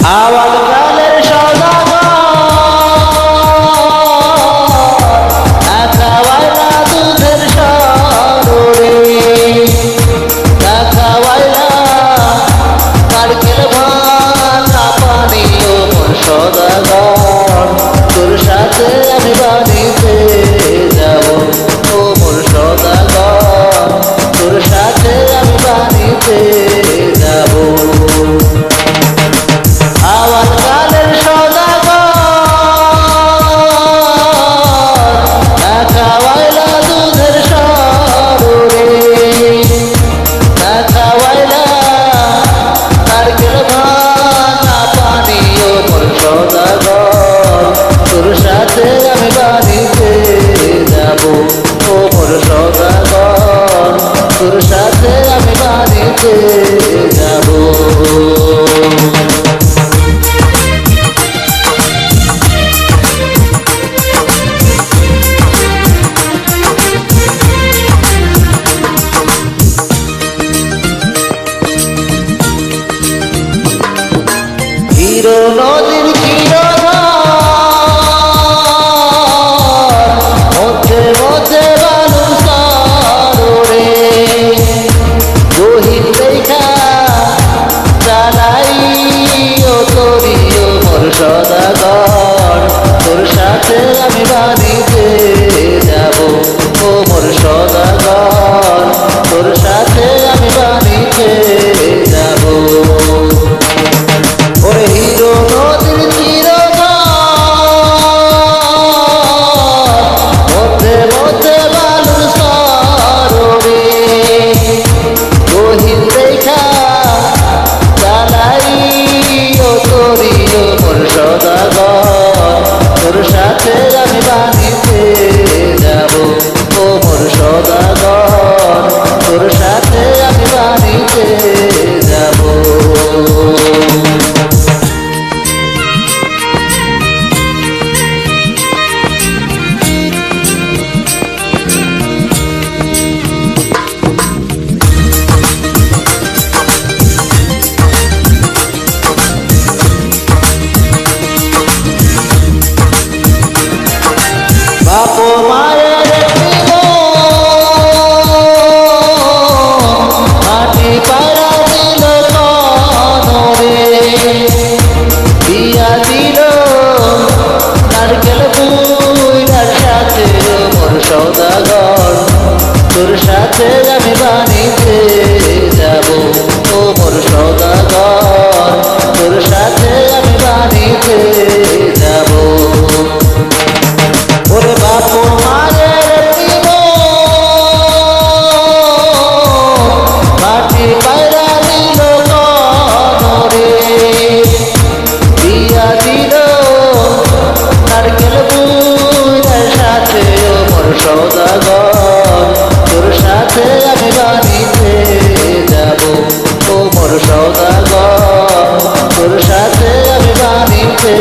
আওয়াল কালের সদাগর খাওয়াইলা দুধের সররে খাওয়াইলা নারকেল ভাঙা পানি ও মোর সদাগর তোর সাথে আমি বাড়িতে যাব ও মোর সদাগর তোর সাথে আমি বাড়িতে যাব আওয়াল কালের সদাগর খাওয়াইলা দুধের সররে খাওয়াইলা নারকেল ভাঙা পানি ও মোর সদাগর তোর সাথে আমি বাড়িতে যাব ও মোর সদাগর তোর সাথে আমি বাড়িতে যাব হিরো নদীর মধ্যে মধ্যে বালু সাররে গহীন দেখা চালাই ও তরিও মোর সদাগর তোর সাথে আমি বাড়িতে যাব ও মোর সদাগর তোর সাথে আমি বাড়িতে যাব ওরে হিরো নদীর মধ্যে মধ্যে বালু সররে গহীন দেখা চালাই ও তরিও মোর সদাগর তোর সাথে আমি বাড়িতে যাব ও মোর সদাগর তোর সাথে আমি বাড়িতে যাব বাপ মায়ের মাটি পাড়া দিল কনরে বিয়া দিল নারকেল বুইড়ার সাথে মোর সদাগর তোর সাথে আমি বাড়িতে যাব ও মোর সদাগর তোর সাথে আমি বাড়িতে যাব ওরে বাপ মায়ের মাটি পায়রা দিল কনরে বিয়া দিল নারকেল বুইড়ার সাথে ও মোর সদাগর তোর সাথে আমি বাড়িতে যাব ও মোর সদাগর তোর সাথে আমি বাড়িতে